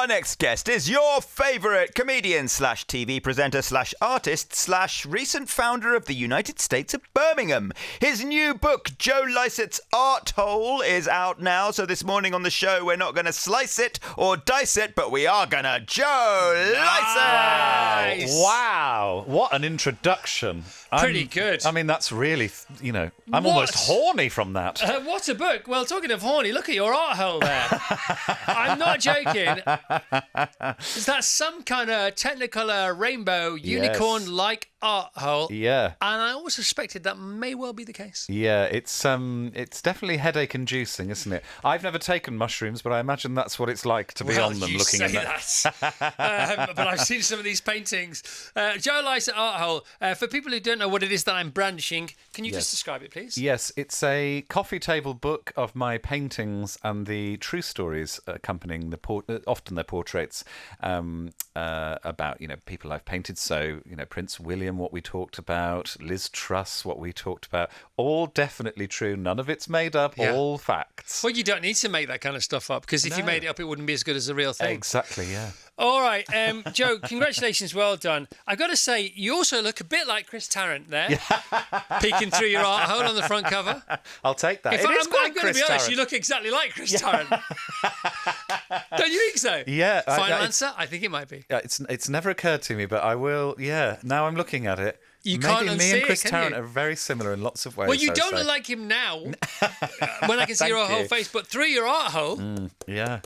Our next guest is your favourite comedian slash TV presenter slash artist slash recent founder of the United States of Birmingham. His new book, Joe Lycett's Art Hole, is out now. So this morning on the show, we're not going to slice it or dice it, but we are going to Joe Lycett. Nice. Wow. What an introduction. Pretty good. I mean, that's really, I'm almost horny from that. What a book. Well, talking of horny, look at your art hole there. I'm not joking. Is that some kind of Technicolor rainbow unicorn-like art hole? Yeah. And I always suspected that may well be the case. Yeah, it's definitely headache-inducing, isn't it? I've never taken mushrooms, but I imagine that's what it's like to be on them, looking at that. But I've seen some of these paintings. Joe Lycett Art Hole. For people who don't know what it is that I'm brandishing, can you just describe it, please? Yes, it's a coffee table book of my paintings and the true stories accompanying often their portraits about people I've painted. So Prince William, what we talked about, Liz Truss, what we talked about, all definitely true. None of it's made up. All facts. Well, you don't need to make that kind of stuff up, because if you made it up, it wouldn't be as good as the real thing. Exactly. Yeah. All right, Joe, congratulations, well done. I've got to say, you also look a bit like Chris Tarrant there, peeking through your art hole on the front cover. I'll take that. I'm going to be honest, you look exactly like Chris Tarrant. Don't you think so? Yeah. Final answer? I think it might be. It's never occurred to me, but I will. Yeah. Now I'm looking at it. Maybe me and Chris Tarrant are very similar in lots of ways. Well, you don't look like him now, when I can see your whole face, but through your art hole. Yeah.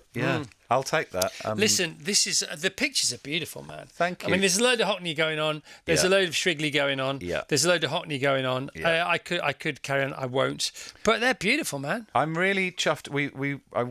I'll take that. Listen, the pictures are beautiful, man. Thank you. I mean, there's a load of Hockney going on. There's a load of Shrigley going on. Yeah. There's a load of Hockney going on. Yeah. I could carry on. I won't. But they're beautiful, man. I'm really chuffed.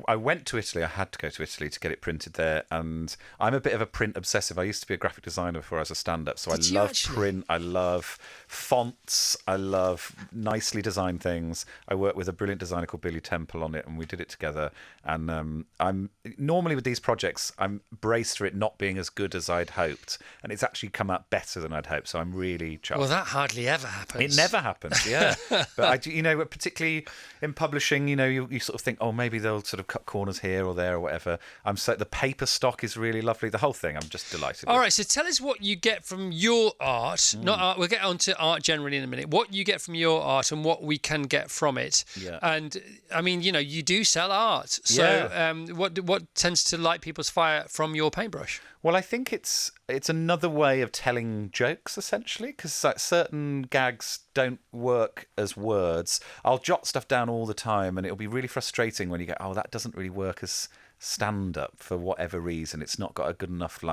I went to Italy. I had to go to Italy to get it printed there, and I'm a bit of a print obsessive. I used to be a graphic designer before I was a stand-up, so I love print. I love fonts. I love nicely designed things. I work with a brilliant designer called Billy Temple on it, and we did it together. And I'm normally with these projects, I'm braced for it not being as good as I'd hoped, and it's actually come out better than I'd hoped. So I'm really chuffed. Well, that hardly ever happens. It never happens, yeah. But particularly in publishing, you sort of think, oh, maybe they'll sort of cut corners here or there or whatever. The paper stock is really lovely. The whole thing, I'm just delighted. All right, so tell us what you get from your art. Not art. We'll get onto art generally in a minute. What you get from your art and what we can get from it. Yeah. And I mean, you do sell art. So what tends to light people's fire from your paintbrush? Well, I think it's another way of telling jokes, essentially, because certain gags don't work as words. I'll jot stuff down all the time, and it'll be really frustrating when you go, oh, that doesn't really work as stand-up for whatever reason. It's not got a good enough,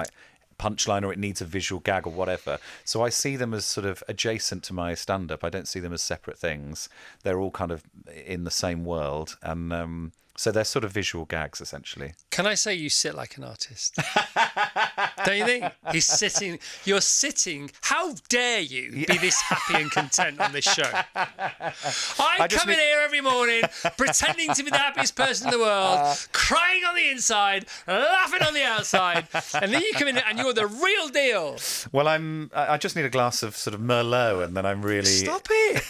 punchline, or it needs a visual gag or whatever. So I see them as sort of adjacent to my stand-up. I don't see them as separate things. They're all kind of in the same world, and so they're sort of visual gags, essentially. Can I say you sit like an artist? Don't you think? You're sitting. How dare you be this happy and content on this show? I come in here every morning pretending to be the happiest person in the world, crying on the inside, laughing on the outside, and then you come in and you're the real deal. Well, I just need a glass of sort of Merlot, and then I'm really... Stop it.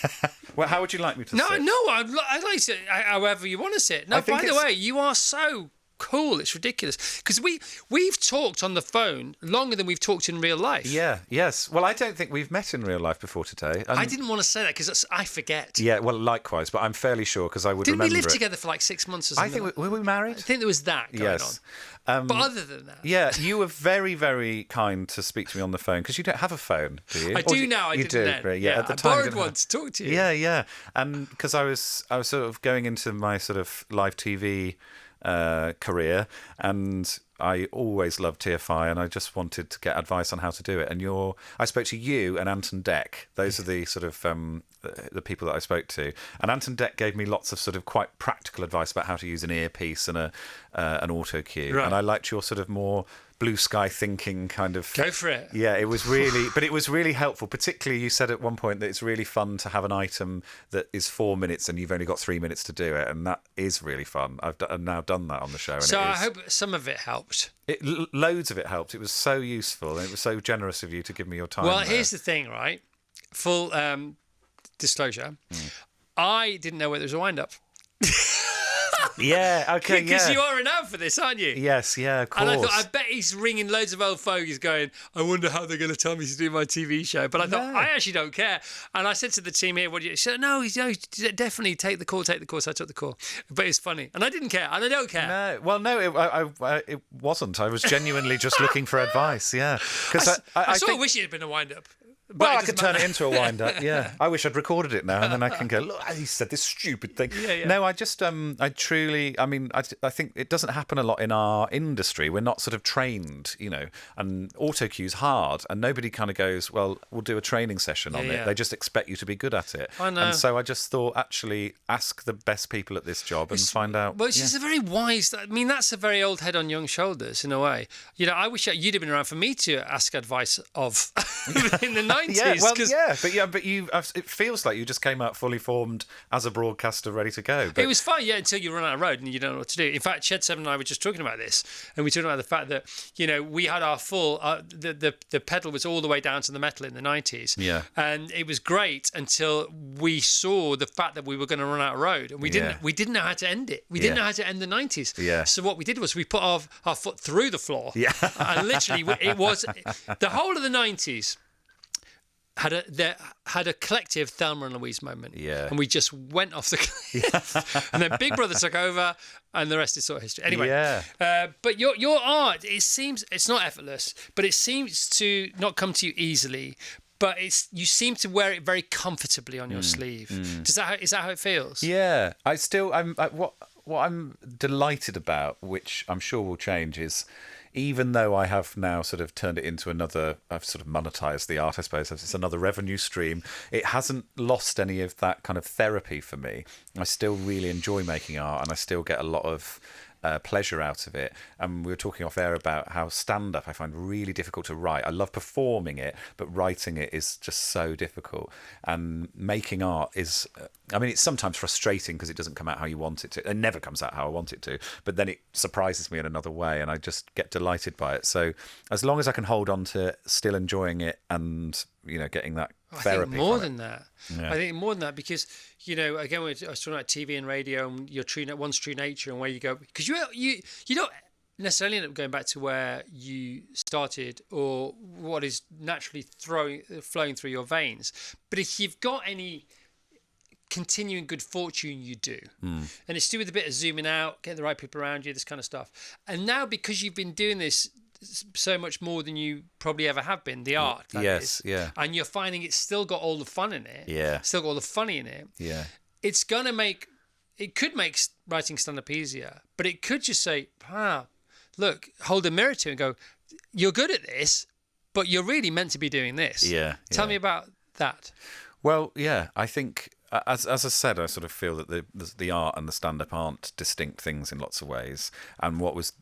Well, how would you like me to sit? No, I'd like to, however you want to sit. No, by the way, you are so cool. It's ridiculous. Because we've talked on the phone longer than we've talked in real life. Yeah, yes. Well, I don't think we've met in real life before today. I didn't want to say that because I forget. Yeah, well, likewise, but I'm fairly sure because I would remember it. Didn't we live together for like 6 months or something? I think, were we married? I think there was that going on. But other than that... Yeah, you were very, very kind to speak to me on the phone because you don't have a phone, do you? I do now, I didn't then. Right, yeah, at the time, I borrowed one to talk to you. Yeah. And because I was sort of going into my sort of live TV career, and I always loved TFI, and I just wanted to get advice on how to do it. And I spoke to you and Anton Deck. Those are the sort of the people that I spoke to. And Anton Deck gave me lots of sort of quite practical advice about how to use an earpiece and an auto cue. Right. And I liked your sort of more blue sky thinking kind of... Go for it. Yeah, it was really helpful. Particularly, you said at one point that it's really fun to have an item that is 4 minutes and you've only got 3 minutes to do it, and that is really fun. I've now done that on the show. And so I hope some of it helped. Loads of it helped. It was so useful, and it was so generous of you to give me your time. Well, here's the thing, right? Full disclosure. I didn't know whether it was a wind-up. Yeah, okay, Because yeah. you are renowned for this, aren't you? Yes, yeah, of course. And I thought, I bet he's ringing loads of old fogies going, I wonder how they're going to tell me to do my TV show. But I thought, I actually don't care. And I said to the team here, what do you... She said, no, definitely take the call. So I took the call. But it's funny. And I didn't care. And I don't care. No, well, no, it wasn't. I was genuinely just looking for advice, yeah. Because I sort think... of wish it had been a wind-up. Well, I could turn it into a wind-up, yeah. I wish I'd recorded it now, and then I can go, look, he said this stupid thing. Yeah. No, I just, I truly, I mean, I think it doesn't happen a lot in our industry. We're not sort of trained, and auto cue's hard, and nobody kind of goes, well, we'll do a training session on it. They just expect you to be good at it. I know. And so I just thought, actually, ask the best people at this job and find out. Well, it's a very wise, I mean, that's a very old head on young shoulders, in a way. I wish you'd have been around for me to ask advice of in the 90s. But it feels like you just came out fully formed as a broadcaster, ready to go. But... It was fine, until you run out of road and you don't know what to do. In fact, Shed 7 and I were just talking about this, and we talked about the fact that, we had our full, the pedal was all the way down to the metal in the 90s. Yeah. And it was great until we saw the fact that we were going to run out of road, and we didn't know how to end it. We didn't know how to end the 90s. Yeah. So what we did was we put our foot through the floor. Yeah. And literally, it was the whole of the 90s. Had a collective Thelma and Louise moment, and we just went off the cliff, and then Big Brother took over, and the rest is sort of history. Anyway, but your art, it seems it's not effortless, but it seems to not come to you easily. But you seem to wear it very comfortably on your sleeve. Is that how it feels? Yeah, what I'm delighted about, which I'm sure will change, is. Even though I have now sort of turned it into I've sort of monetized the art, I suppose, it's another revenue stream, it hasn't lost any of that kind of therapy for me. I still really enjoy making art, and I still get a lot of pleasure out of it. And we were talking off air about how stand-up I find really difficult to write. I love performing it, but writing it is just so difficult. And making art is, it's sometimes frustrating because it doesn't come out how you want it to. It never comes out how I want it to, but then it surprises me in another way, and I just get delighted by it. So as long as I can hold on to still enjoying it and, getting that therapy. I think more than that. Yeah. I think more than that because, again, I was talking about TV and radio and your one's true nature and where you go. Because you don't necessarily end up going back to where you started or what is naturally flowing through your veins. But if you've got any continuing good fortune, you do. And it's to do with a bit of zooming out, getting the right people around you, this kind of stuff. And now because you've been doing this so much more than you probably ever have been, the art, that is. And you're finding it's still got all the fun in it, still got all the funny in it, it's gonna it could make writing stand-up easier, but it could just say, look, hold a mirror to it and go, you're good at this, but you're really meant to be doing this. Tell me about that. Well, I think as I said, I sort of feel that the art and the stand-up aren't distinct things in lots of ways. And what was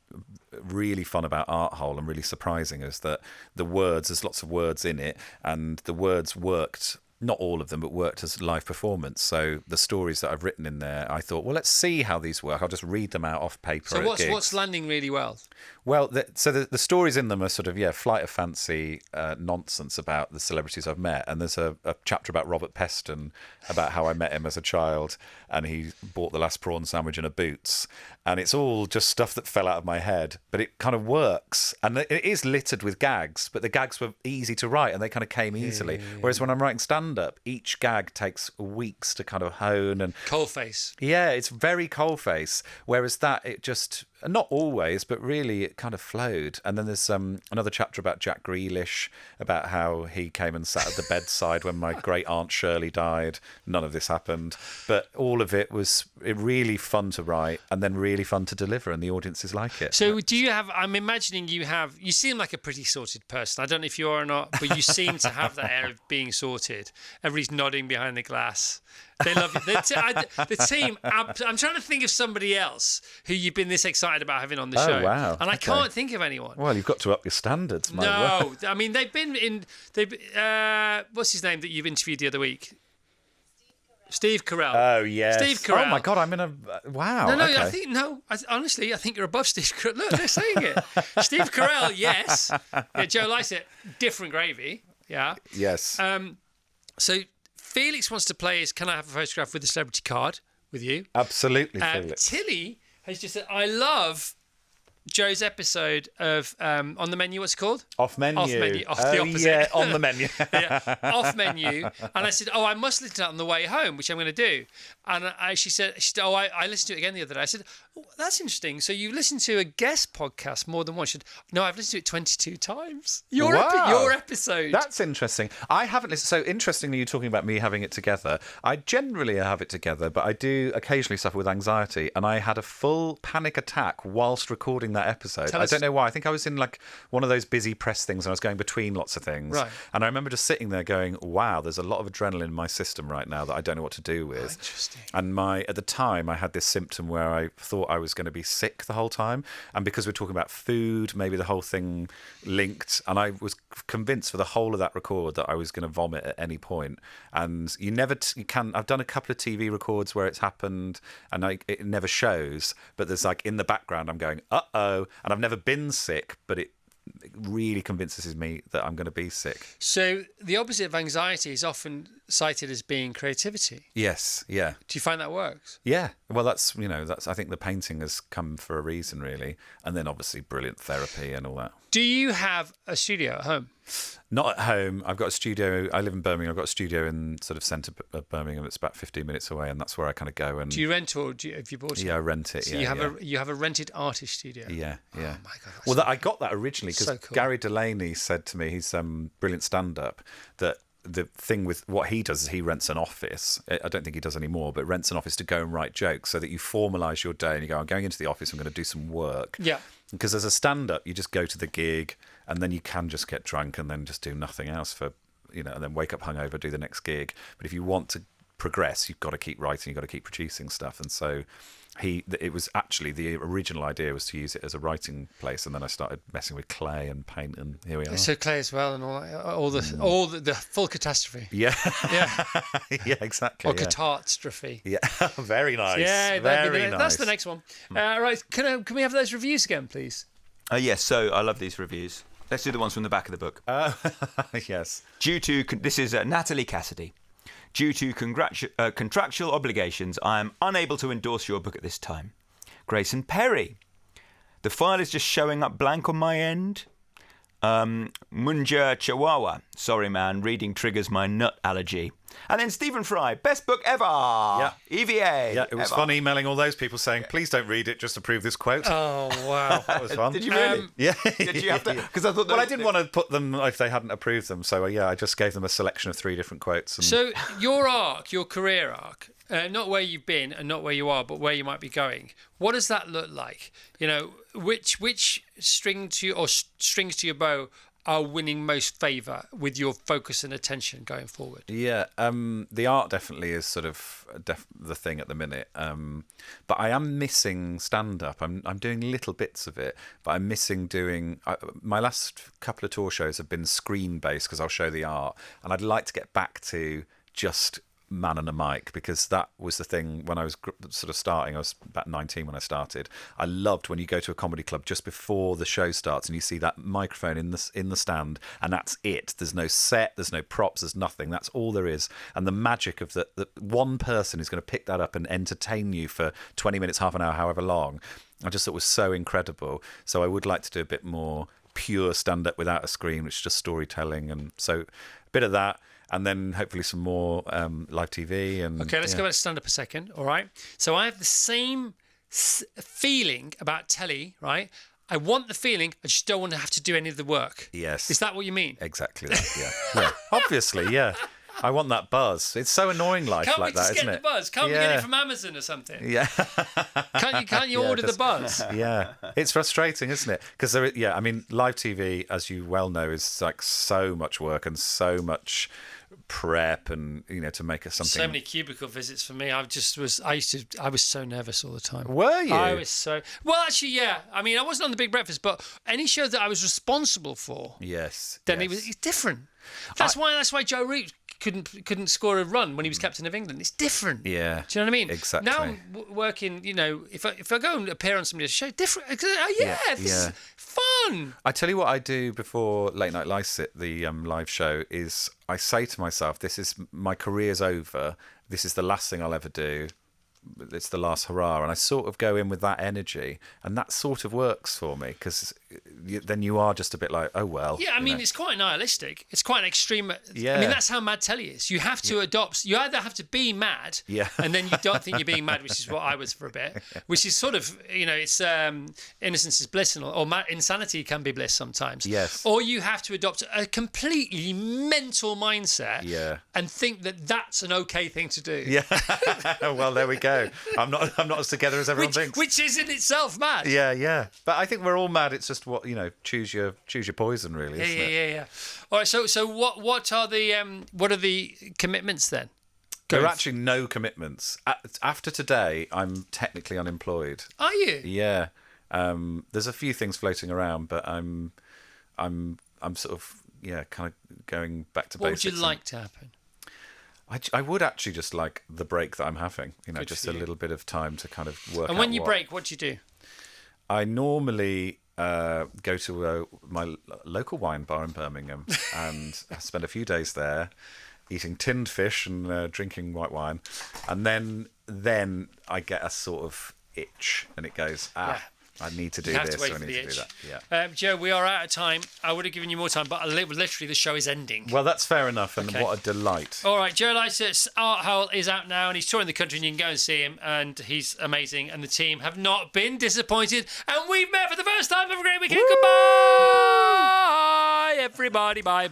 really fun about Art Hole and really surprising is that there's lots of words in it, and the words worked. Not all of them, but worked as live performance. So the stories that I've written in there, I thought, well, let's see how these work. I'll just read them out off paper. So what's landing really well? Well, the stories in them are sort of, flight of fancy nonsense about the celebrities I've met. And there's a chapter about Robert Peston, about how I met him as a child, and he bought the last prawn sandwich in a Boots. And it's all just stuff that fell out of my head, but it kind of works. And it is littered with gags, but the gags were easy to write and they kind of came easily. Whereas when I'm writing stand-up, each gag takes weeks to kind of hone. And coalface. Yeah, it's very coalface. Whereas that, it just... Not always, but really it kind of flowed. And then there's another chapter about Jack Grealish, about how he came and sat at the bedside when my great aunt Shirley died. None of this happened. But all of it was really fun to write and then really fun to deliver, and the audiences like it. So do you have, I'm imagining you seem like a pretty sorted person. I don't know if you are or not, but you seem to have that air of being sorted. Everybody's nodding behind the glass. They love you. The team, I'm trying to think of somebody else who you've been this excited about having on the show. Oh, wow. And I can't think of anyone. Well, you've got to up your standards, mate. No, I mean, they've been in... what's his name that you've interviewed the other week? Steve Carell. Oh, yes. Steve Carell. Oh, my God, I'm in a... Wow. No, okay. Honestly, I think you're above Steve Carell. Look, they're saying it. Steve Carell, yes. Yeah, Joe Lycett, different gravy. Yeah. Yes. So Felix wants to play Can I have a photograph with the celebrity card with you? Absolutely, Felix. Tilly has just said, I love Joe's episode of On the Menu. What's it called? Off Menu. Off Menu. Off the opposite. Yeah, On the Menu. Yeah, Off Menu. And I said, I must listen to that on the way home, which I'm going to do. And she said, I listened to it again the other day. I said, that's interesting. So you listened to a guest podcast more than once. She said, no, I've listened to it 22 times. Your episode. That's interesting. I haven't listened. So interestingly, you're talking about me having it together. I generally have it together, but I do occasionally suffer with anxiety. And I had a full panic attack whilst recording that episode. I don't know why. I think I was in like one of those busy press things and I was going between lots of things. Right. And I remember just sitting there going, wow, there's a lot of adrenaline in my system right now that I don't know what to do with. Interesting. And at the time I had this symptom where I thought I was going to be sick the whole time. And because we're talking about food, maybe the whole thing linked. And I was convinced for the whole of that record that I was going to vomit at any point. And you can. I've done a couple of TV records where it's happened and it never shows. But there's like in the background, I'm going, uh-oh. And I've never been sick, but it really convinces me that I'm going to be sick. So the opposite of anxiety is often cited as being creativity. Yes, yeah. Do you find that works? Yeah. Well, that's I think the painting has come for a reason, really. And then obviously brilliant therapy and all that. Do you have a studio at home? Not at home. I've got a studio. I live in Birmingham. I've got a studio in sort of centre of Birmingham. It's about 15 minutes away, and that's where I kind of go. And do you rent or have you bought it? Yeah, I rent it. So you have a rented artist studio. Yeah, yeah. Oh my god. I got that originally because so cool. Gary Delaney said to me, he's brilliant stand-up, that the thing with what he does is he rents an office. I don't think he does anymore, but rents an office to go and write jokes so that you formalise your day and you go, I'm going into the office, I'm going to do some work. Yeah. Because as a stand-up, you just go to the gig and then you can just get drunk and then just do nothing else and then wake up hungover, do the next gig. But if you want to progress, you've got to keep writing, you've got to keep producing stuff. And so it was actually, the original idea was to use it as a writing place, and then I started messing with clay and paint, and here we are. So clay as well, and all the full catastrophe. Yeah, yeah, yeah, exactly. Or catastrophe. Yeah, very nice. Yeah, very nice. That's the next one. Right, can we have those reviews again, please? Yes. So I love these reviews. Let's do the ones from the back of the book. Yes. This is Natalie Cassidy. Due to contractual obligations, I am unable to endorse your book at this time. Grayson Perry. The file is just showing up blank on my end. Munja Chihuahua. Sorry, man. Reading triggers my nut allergy. And then Stephen Fry. Best book ever. Yeah. EVA. Yeah, it was fun emailing all those people saying, please don't read it, just approve this quote. Oh, wow. That was fun. Did you really? Yeah. Did you have to? Because I thought. Well, I didn't want to put them if they hadn't approved them. So, I just gave them a selection of 3 different quotes. And... So, your career arc, not where you've been and not where you are, but where you might be going, what does that look like? Which strings to your bow are winning most favour with your focus and attention going forward? Yeah, the art definitely is sort of the thing at the minute. But I am missing stand-up. I'm doing little bits of it, but I'm missing doing... my last couple of tour shows have been screen-based because I'll show the art, and I'd like to get back to just man and a mic, because that was the thing when I was sort of starting. I was about 19 when I started. I loved when you go to a comedy club just before the show starts and you see that microphone in the stand, and that's it. There's no set, there's no props, there's nothing. That's all there is. And the magic of that one person is going to pick that up and entertain you for 20 minutes, half an hour, however long, I just thought was so incredible. So I would like to do a bit more pure stand-up without a screen, which is just storytelling. And so a bit of that. And then hopefully some more live TV. Okay, let's go back to stand-up a second, all right? So I have the same feeling about telly, right? I want the feeling, I just don't want to have to do any of the work. Yes. Is that what you mean? Exactly that, yeah. Yeah. Obviously, yeah. I want that buzz. It's so annoying life Can't like that, isn't it? Can't we just get the buzz? Can't we get it from Amazon or something? Yeah. Can't you order the buzz? Yeah. It's frustrating, isn't it? Because live TV, as you well know, is like so much work and so much prep, and to make us something. So many cubicle visits for me. I was so nervous all the time. Were you? I was so actually, yeah. I mean, I wasn't on The Big Breakfast, but any show that I was responsible for, then it was different. That's why Joe Root couldn't score a run when he was captain of England. It's different. Yeah. Do you know what I mean? Exactly. Now I'm working, if I go and appear on somebody's show, different. This is fun. I tell you what I do before Late Night Lycett, the live show, is I say to myself, this is my career's over. This is the last thing I'll ever do. it's the last hurrah, and I sort of go in with that energy, and that sort of works for me because then you are just a bit like, oh well. Yeah, I mean, it's quite nihilistic. It's quite an extreme. Yeah. I mean, that's how mad telly is. You have to adopt. You either have to be mad, and then you don't think you're being mad, which is what I was for a bit. Which is sort of, it's innocence is bliss, or insanity can be bliss sometimes. Yes. Or you have to adopt a completely mental mindset. Yeah. And think that that's an okay thing to do. Yeah. Well, there we go. I'm not as together as everyone thinks. Which is in itself mad. Yeah. But I think we're all mad. It's just what choose your poison, really. Isn't it? Yeah. All right. So what are the commitments then? There are actually no commitments. After today, I'm technically unemployed. Are you? Yeah. There's a few things floating around, but I'm sort of kind of going back to basics. What would you like to happen? I would actually just like the break that I'm having. Good just for a you. little bit of time to kind of work. And when you break, what do you do? I normally go to my local wine bar in Birmingham and I spend a few days there, eating tinned fish and drinking white wine, and then I get a sort of itch, and it goes, I need to do You have this, to wait or I for need the to do itch. that. Yeah. Joe, we are out of time. I would have given you more time, but literally the show is ending. Well, that's fair enough, and Okay. what a delight. All right, Joe Lycett's Art Hole is out now, and he's touring the country, and you can go and see him, and he's amazing, and the team have not been disappointed, and we've met for the first time. Have a great weekend. Goodbye, everybody. Bye.